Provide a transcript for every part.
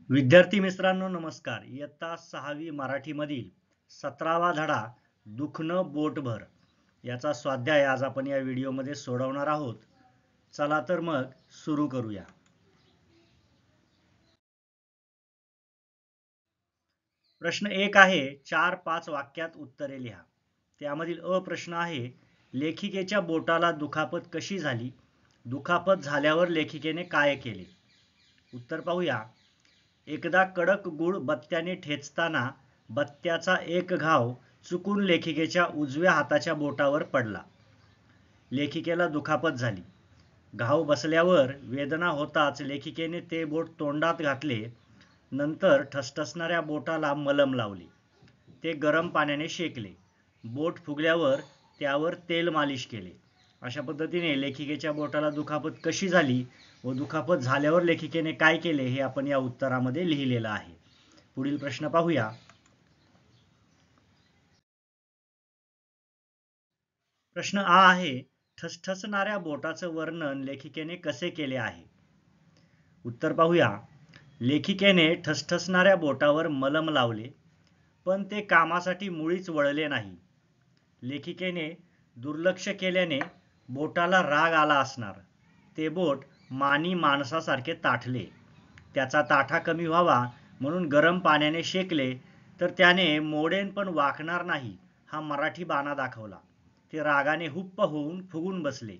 विद्यार्थी मित्रांनो नमस्कार. इयत्ता 6वी मराठीमधील 17वा धडा दुखणं बोटभर याचा स्वाध्याय आज आपण या व्हिडिओमध्ये सोडवणार आहोत. चला तर मग सुरू करूया. प्रश्न 1 आहे 4-5 वाक्यात उत्तरे लिहा. त्यामधील अ प्रश्न आहे लेखिकेच्या बोटाला दुखापत कशी झाली? दुखापत झाल्यावर लेखिकेने काय केले? उत्तर पाहूया. एकदा कडक गुळ बत्त्याने ठेचताना बत्त्याचा एक घाव चुकून लेखिकेच्या उजव्या हाताच्या बोटावर पडला. लेखिकेला दुखापत झाली. घाव बसल्यावर वेदना होताच लेखिकेने ते बोट तोंडात घातले. नंतर ठसठसणाऱ्या बोटाला मलम लावली. ते गरम पाण्याने शेकले. बोट फुगल्यावर त्यावर तेल मालिश केले. अशा पद्धतीने लेखिकेच्या बोटाला दुखापत कशी झाली व दुखापत झाल्यावर लेखिकेने काय केले हे आपण या उत्तरामध्ये लिहिलेलं आहे. पुढील प्रश्न पाहूया. प्रश्न आ आहे ठसठसणाऱ्या बोटाचं वर्णन लेखिकेने कसे केले आहे? उत्तर पाहूया. लेखिकेने ठसठसणाऱ्या बोटावर मलम लावले, पण ते कामासाठी मुळीच वळले नाही. लेखिकेने दुर्लक्ष केल्याने बोटाला राग आला असणार. ते बोट मानी माणसासारखे ताठले. त्याचा ताठा कमी व्हावा म्हणून गरम पाण्याने शेकले, तर त्याने मोडेन पण वाकणार नाही हा मराठी बाणा दाखवला. ते रागाने हुप्प होऊन फुगून बसले.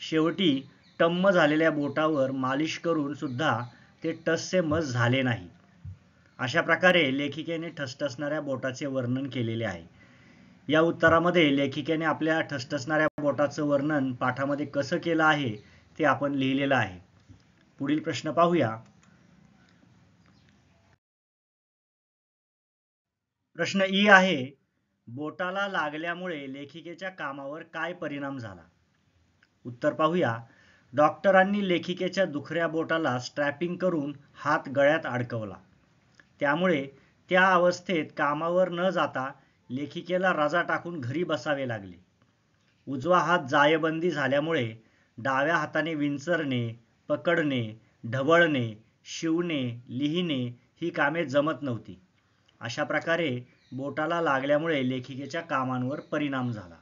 शेवटी टम्म झालेल्या बोटावर मालिश करून सुद्धा ते टससे मस झाले नाही. अशा प्रकारे लेखिकेने ठसठसणाऱ्या बोटाचे वर्णन केलेले आहे. या उत्तरामध्ये लेखिकेने आपल्या ठसठसणाऱ्या बोटाचं वर्णन पाठामध्ये कसं केलं आहे ते आपण लिहिलेलं आहे. पुढील प्रश्न पाहूया. प्रश्न ई आहे बोटाला लागल्यामुळे लेखिकेच्या कामावर काय परिणाम झाला? उत्तर पाहूया. डॉक्टरांनी लेखिकेच्या दुखऱ्या बोटाला स्ट्रॅपिंग करून हात गळ्यात अडकवला. त्यामुळे त्या अवस्थेत कामावर न जाता लेखिकेला रजा टाकून घरी बसावे लागले. उजवा हात जायबंदी झाल्यामुळे डाव्या हाताने विंचरणे, पकडणे, ढवळणे, शिवणे, लिहिणे ही कामे जमत नव्हती. अशा प्रकारे बोटाला लागल्यामुळे लेखिकेच्या कामांवर परिणाम झाला.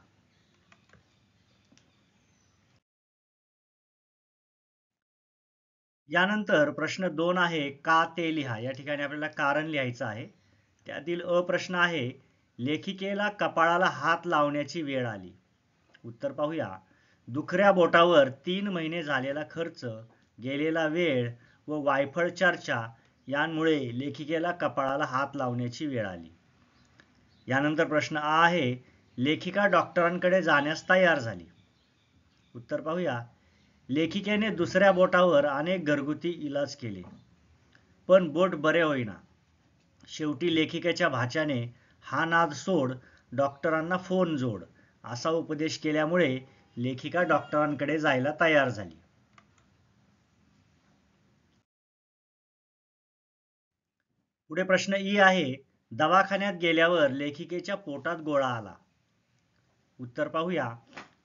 यानंतर प्रश्न 2 आहे का ते लिहा. या ठिकाणी आपल्याला कारण लिहायचं आहे. त्यातील अ प्रश्न आहे लेखिकेला कपाळाला हात लावण्याची वेळ आली. उत्तर पाहूया. दुखऱ्या बोटावर 3 महिने झालेला खर्च, गेलेला वेळ व वायफळ चर्चा यांमुळे लेखिकेला कपाळाला हात लावण्याची वेळ आली. यानंतर प्रश्न आ आहे लेखिका डॉक्टरांकडे जाण्यास तयार झाली. उत्तर पाहूया. लेखिकेने दुसऱ्या बोटावर अनेक घरगुती इलाज केले, पण बोट बरे होईना. शेवटी लेखिकेच्या भाच्याने हा नाद सोड, डॉक्टरांना फोन जोड असा उपदेश केल्यामुळे लेखिका डॉक्टरांकडे जायला तयार झाली. पुढे प्रश्न ई आहे दवाखान्यात गेल्यावर लेखिकेच्या पोटात गोळा आला. उत्तर पाहूया.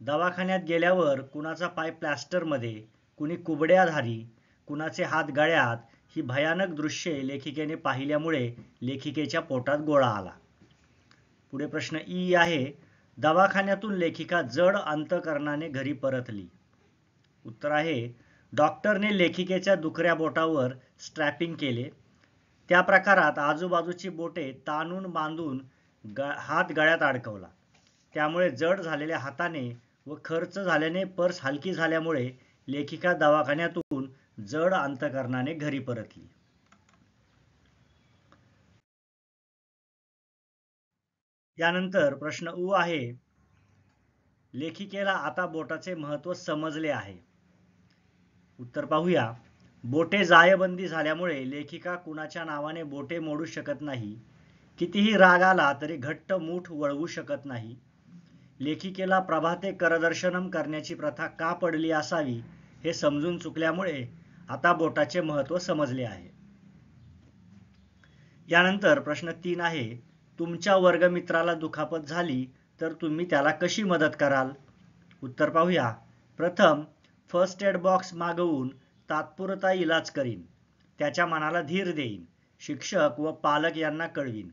दवाखान्यात गेल्यावर कुणाचा पाय प्लॅस्टरमध्ये, कुणी कुबड्याधारी, कुणाचे हात गळ्यात ही भयानक दृश्ये लेखिकेने पाहिल्यामुळे लेखिकेच्या पोटात गोळा आला. पुढे प्रश्न ई आहे दवाखान्यातून लेखिका जड अंतकरणाने घरी परतली. उत्तर आहे डॉक्टरने लेखिकेच्या दुखऱ्या बोटावर स्ट्रॅपिंग केले. त्या प्रकारात आजूबाजूची बोटे ताणून बांधून हात गळ्यात अडकवला. त्यामुळे जड झालेल्या हाताने व खर्च झाल्याने पर्स हलकी झाल्यामुळे लेखिका दवाखान्यातून जड अंतकरणाने घरी परतली. यानंतर प्रश्न उ आहे लेखिकेला आता बोटाचे महत्त्व समजले आहे. उत्तर पाहूया. बोटे जायबंदी झाल्यामुळे लेखिका कुणाच्या नावाने बोटे मोडू शकत नाही. कितीही राग आला तरी घट्ट मूठ वळवू शकत नाही. लेखिकेला प्रभाते करदर्शनम करण्याची प्रथा का पडली असावी हे समजून चुकल्यामुळे आता बोटाचे महत्त्व समजले आहे. यानंतर प्रश्न 3 आहे तुमच्या वर्गमित्राला दुखापत झाली तर तुम्ही त्याला कशी मदत कराल? उत्तर पाहूया. प्रथम फर्स्ट एड बॉक्स मागवून तात्पुरता इलाज करीन. त्याच्या मनाला धीर देईन. शिक्षक व पालक यांना कळवीन.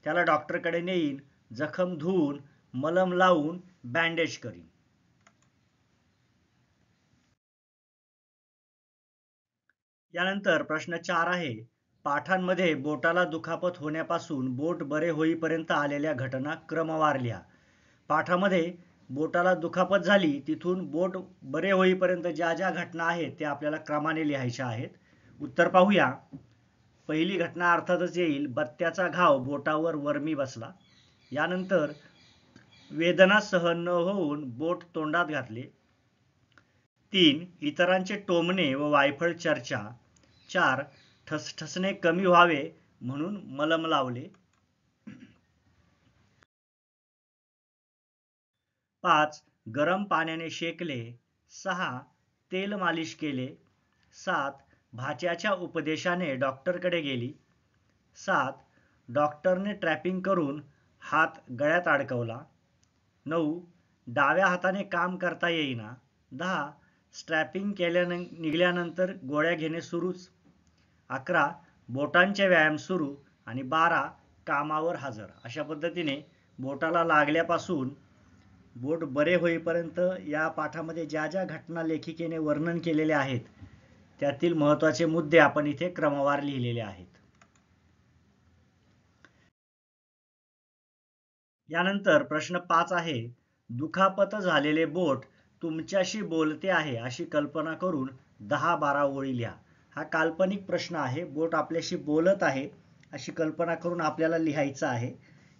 त्याला डॉक्टरकडे नेईन. जखम धुवून मलम लावून बँडेज करीन. यानंतर प्रश्न 4 आहे. पाठांमध्ये बोटाला दुखापत होण्यापासून बोट बरे होईपर्यंत आलेल्या घटना क्रमवार लिहा. पाठामध्ये बोटाला दुखापत झाली तिथून बोट बरे होईपर्यंत ज्या ज्या घटना आहेत त्या आपल्याला क्रमाने लिहायच्या आहेत. उत्तर पाहूया. पहिली घटना अर्थातच येईल, बत्त्याचा घाव बोटावर वर्मी बसला. यानंतर वेदना सहन न होऊन बोट तोंडात घातले. 3. इतरांचे टोमणे व वायफळ चर्चा. 4. ठसठसणे कमी व्हावे म्हणून मलम लावले. 5. गरम पाण्याने शेकले. 6. तेल मालिश केले. 7. भाच्याच्या उपदेशाने डॉक्टरकडे गेली. 7. डॉक्टरने ट्रॅपिंग करून हात गळ्यात अडकवला. 9. डाव्या हाताने काम करता येईना. 10. स्ट्रॅपिंग निघाल्यानंतर गोळ्या घेणे सुरूच. 11. बोटांचे व्यायाम सुरू. आणि 12. कामावर हजर. अशा पद्धतीने बोटाला लागल्यापासून बोट बरे होईपर्यंत या पाठामध्ये ज्या ज्या घटना लेखिकेने वर्णन केलेले आहेत त्यातील महत्त्वाचे मुद्दे आपण इथे क्रमवार लिहिलेले आहेत. यानंतर प्रश्न 5 आहे. दुखापत झालेले बोट तुमच्याशी बोलते आहे अशी कल्पना करून 10-12 ओळी लिहा. हा काल्पनिक प्रश्न आहे. बोट आपल्याशी बोलत आहे अशी कल्पना करून आपल्याला लिहायचं आहे.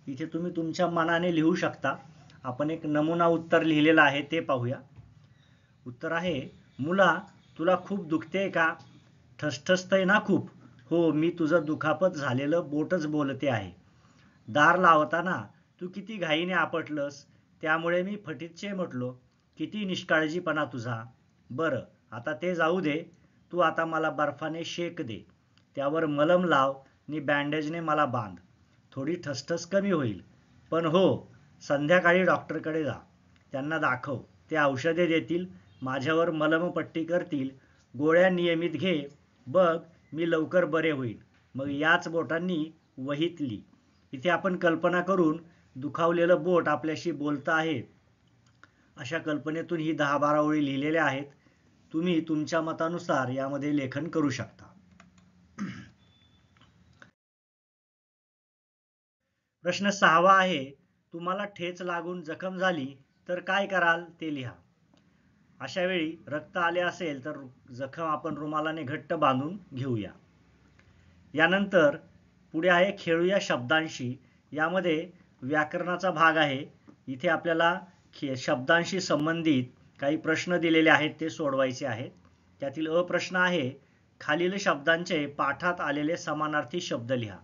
इथे तुम्ही तुमच्या मनाने लिहू शकता. आपण एक नमुना उत्तर लिहिलेलं आहे ते पाहूया. उत्तर आहे. मुला, तुला खूप दुखते का? ठसठसतंय ना खूप? हो, मी तुझं दुखापत झालेलं बोटच बोलते आहे. दार लावताना तू किती घाईने आपटलंस, त्यामुळे मी फटीतचे म्हटलो. किती निष्काळजीपणा तुझा. बरं, आता ते जाऊ दे. तू आता मला बर्फाने शेक दे. त्यावर मलम लाव आणि बँडेजने मला बांध. थोडी ठसठस कमी होईल. पण हो, संध्याकाळी डॉक्टरकडे जा. त्यांना दाखव. ते औषधे देतील. माझ्यावर मलमपट्टी करतील. गोळ्या नियमित घे. बघ, मी लवकर बरे होईल. मग याच बोटांनी वहीत लिही. इथे आपण कल्पना करून दुखावलेलं बोट आपल्याशी बोलतं आहे अशा कल्पनेतून ही 10-12 ओळी लिहिलेल्या आहेत. तुम्ही तुमच्या मतानुसार यामध्ये लेखन करू शकता. प्रश्न 6 आहे. तुम्हाला ठेच लागून जखम झाली तर काय कराल ते लिहा. अशा वेळी रक्त आले असेल तर जखम आपण रुमालाने घट्ट बांधून घेऊया. यानंतर पुढे आहे खेळूया शब्दांशी. यामध्ये व्याकरणाचा भाग आहे. इथे आपल्याला शब्दांशी संबंधित काही प्रश्न दिलेले आहेत ते सोडवायचे आहेत. त्यातील अ प्रश्न आहे. खालील शब्दांचे पाठात आलेले समानार्थी शब्द लिहा.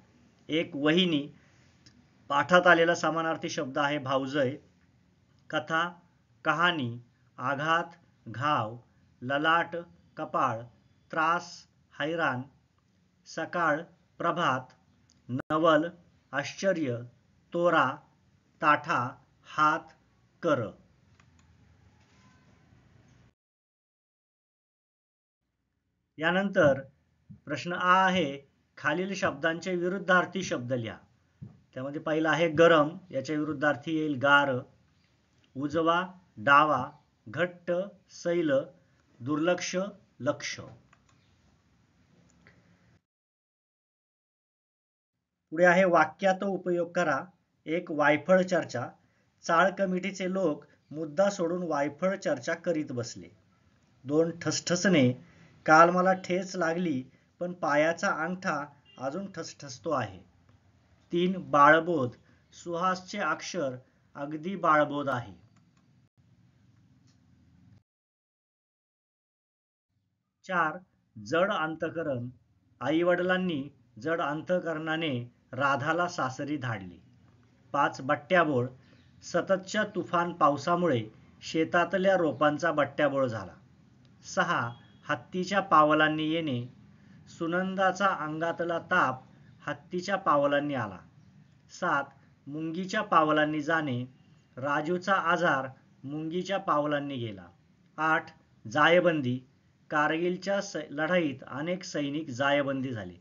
1. वहिनी. पाठात आलेला समानार्थी शब्द आहे भावजय. कथा, कहाणी, आघात, घाव, ललाट, कपाळ, त्रास, हैराण, सकाळ, प्रभात, नवल, आश्चर्य, तोरा, ताठा, हात, कर. यानंतर प्रश्न आ आहे. खालील शब्दांचे विरुद्धार्थी शब्द लिहा. त्यामध्ये पहिला आहे गरम. याच्या विरुद्धार्थी येईल गार. उजवा, डावा, घट्ट, सैल, दुर्लक्ष, लक्ष. पुढे आहे वाक्यात उपयोग करा. 1. वायफळ चर्चा. चाळ कमिटीचे लोक मुद्दा सोडून वायफळ चर्चा करीत बसले. 2. ठसठसणे. काल मला ठेच लागली पण पायाचा अंगठा अजून ठसठसतो आहे. 3. बाळबोध. सुहासचे अक्षर अगदी बाळबोध आहे. 4. जड अंतकरण. आईवडिलांनी जड अंतकरणाने राधाला सासरी धाडले. 5. बट्ट्याबोळ. सततच्या तुफान पावसामुळे शेतातल्या रोपांचा बट्ट्याबोळ झाला. 6. हत्तीच्या पावलांनी येणे. सुनंदाचा अंगातला ताप हत्तीच्या पावलांनी आला. 7. मुंगीच्या पावलांनी जाणे. राजूचा आजार मुंगीच्या पावलांनी गेला. 8. जायबंदी. कारगिलच्या लढाईत अनेक सैनिक जायबंदी झाले.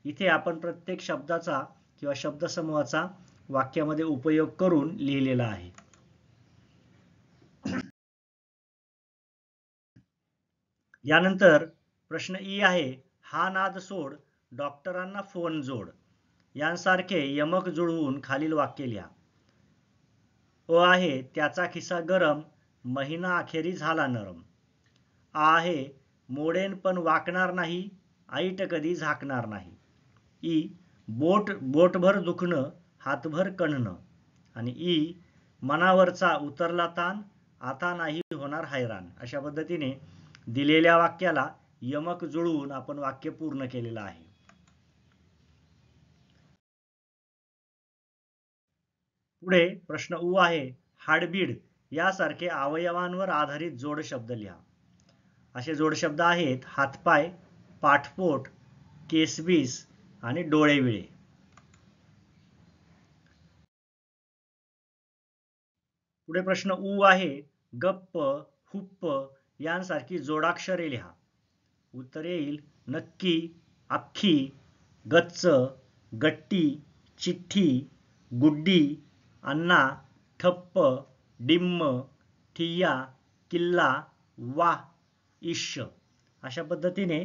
इथे आपण प्रत्येक शब्दाचा किंवा शब्दसमूहाचा वाक्यामध्ये उपयोग करून लिहिलेला आहे. यानंतर प्रश्न ई आहे, हा नाद सोड, डॉक्टरांना फोन जोड. यांसारखे यमक जुळवून खालील वाक्य लिहा. अ आहे, त्याचा खिसा गरम, महिना अखेरी झाला नरम. आ आहे, मोडेन पण वाकणार नाही, ऐट कधी झाकणार नाही. ई, बोटभर दुखणं, हातभर कणणं. आणि ई, मनावरचा उतरला ताण, आता नाही होणार हैराण. अशा पद्धतीने दिलेल्या वाक्याला यमक जुळवून आपण वाक्य पूर्ण केलेलं आहे. पुढे प्रश्न उ आहे, हाडबीड यासारखे अवयवांवर आधारित जोडशब्द लिहा. असे जोडशब्द आहेत हातपाय, पाठपोट, केसबीस आणि डोळेविळे. पुढे प्रश्न उ आहे, गप्प, हुप्प यांसारखी जोडाक्षरे लिहा. उत्तर येईल नक्की, अख्खी, गच्च, गट्टी, चिठ्ठी, गुड्डी, अण्णा, ठप्प, डिम्म, ठिय्या, किल्ला, वाह, इश्श. अशा पद्धतीने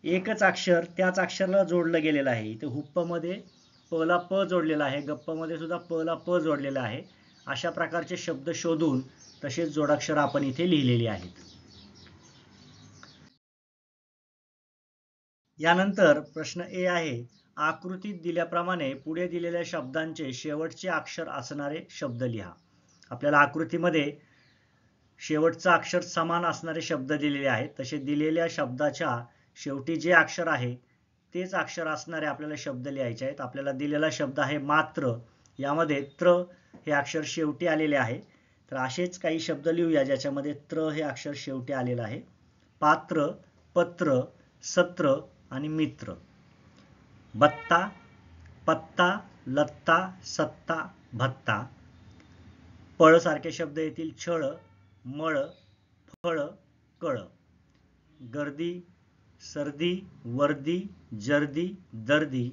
एकच अक्षर त्याच अक्षराला जोडलं गेलेलं आहे. इथे हुप्प मध्ये प ला प जोडलेला आहे, गप्प मध्ये सुद्धा प ला प जोडलेला आहे. अशा प्रकारचे शब्द शोधून तसेच जोडाक्षर आपण इथे लिहिलेली आहेत. यानंतर प्रश्न ए आहे, आकृतीत दिल्याप्रमाणे पुढे दिलेल्या शब्दांचे शेवटचे अक्षर असणारे शब्द लिहा. आपल्याला आकृतीमध्ये शेवटचं अक्षर समान असणारे शब्द दिलेले आहेत. तसे दिलेल्या शब्दाच्या शेवटी जे अक्षर आहे तेच अक्षर असणारे आपल्याला शब्द लिहायचे आहेत. आपल्याला दिलेला शब्द आहे मात्र, यामध्ये त्र हे अक्षर शेवटी आलेले आहे. तर असेच काही शब्द लिहूया ज्याच्यामध्ये त्र हे अक्षर शेवटी आलेलं आहे. पात्र, पत्र, सत्र आणि मित्र. बत्ता, पत्ता, लत्ता, सत्ता, भत्ता. पळ सारखे शब्द येतील छळ, मळ, फळ, कळ. गर्दी, सर्दी, वर्दी, जर्दी, दर्दी.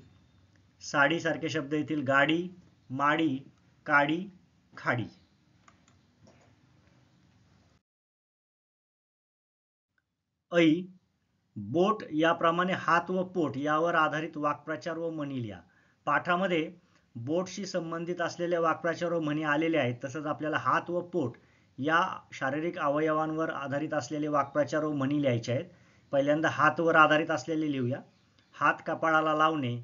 साडी सारखे शब्द येतील गाडी, माडी, काडी, खाडी. ऐ, बोट याप्रमाणे हात व पोट यावर आधारित वाक्प्रचार व म्हणी लिहा. पाठामध्ये बोटशी संबंधित असलेले वाक्प्रचार व म्हणी आलेले आहेत. तसंच आपल्याला हात व पोट या शारीरिक अवयवांवर आधारित असलेले वाक्प्रचार व म्हणी लिहायचे आहेत. पहिल्यांदा हातवर आधारित असलेले लिहूया. हात कपाळाला लावणे,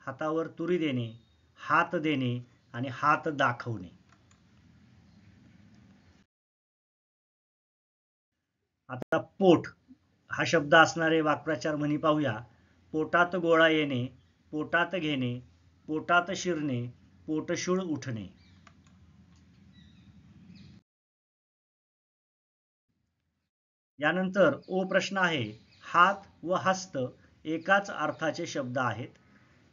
हातावर तुरी देणे, हात देणे आणि हात दाखवणे. आता पोट हा शब्द असणारे वाक्प्रचार म्हणी पाहूया. पोटात गोळा येणे, पोटात घेणे, पोटात शिरणे, पोटशूळ उठणे. यानंतर ओ प्रश्न आहे, हात व हस्त एकाच अर्थाचे शब्द आहेत.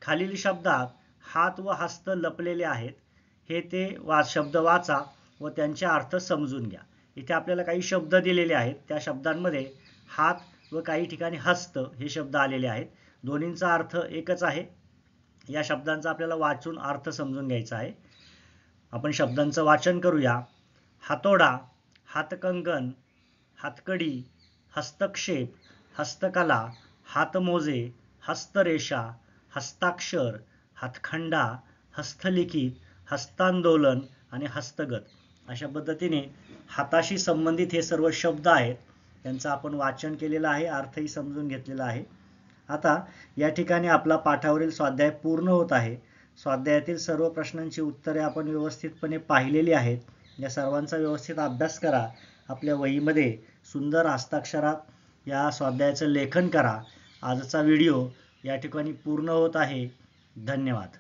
खालील शब्दात हात व हस्त लपलेले आहेत. हे ते शब्द वाचा व त्यांचे अर्थ समजून घ्या. इथे आपल्याला काही शब्द दिलेले आहेत. त्या शब्दांमध्ये हात व काही ठिकाणी हस्त हे शब्द आलेले आहेत. दोन्हींचा अर्थ एकच आहे. या शब्दांचा आपल्याला वाचून अर्थ समजून घ्यायचा आहे. आपण शब्दांचं वाचन करूया. हातोडा, हातकंकण, हातकडी, हस्तक्षेप, हस्तकला, हातमोजे, हस्तरेषा, हस्ताक्षर, हातखंडा, हस्तलिखित, हस्तांदोलन आणि हस्तगत. अशा पद्धतीने हाताशी संबंधित हे सर्व शब्द आहेत. त्यांचं आपण वाचन केलेलं आहे, अर्थही समजून घेतलेला आहे. आता या ठिकाणी आपला पाठावरील स्वाध्याय पूर्ण होत आहे. स्वाध्यायातील सर्व प्रश्नांची उत्तरे आपण व्यवस्थितपणे पाहिलेली आहेत. या सर्वांचा व्यवस्थित अभ्यास करा. आपल्या वहीमध्ये सुंदर हस्ताक्षरात या स्वाध्यायाचं लेखन करा. आजचा व्हिडिओ या ठिकाणी पूर्ण होत आहे. धन्यवाद.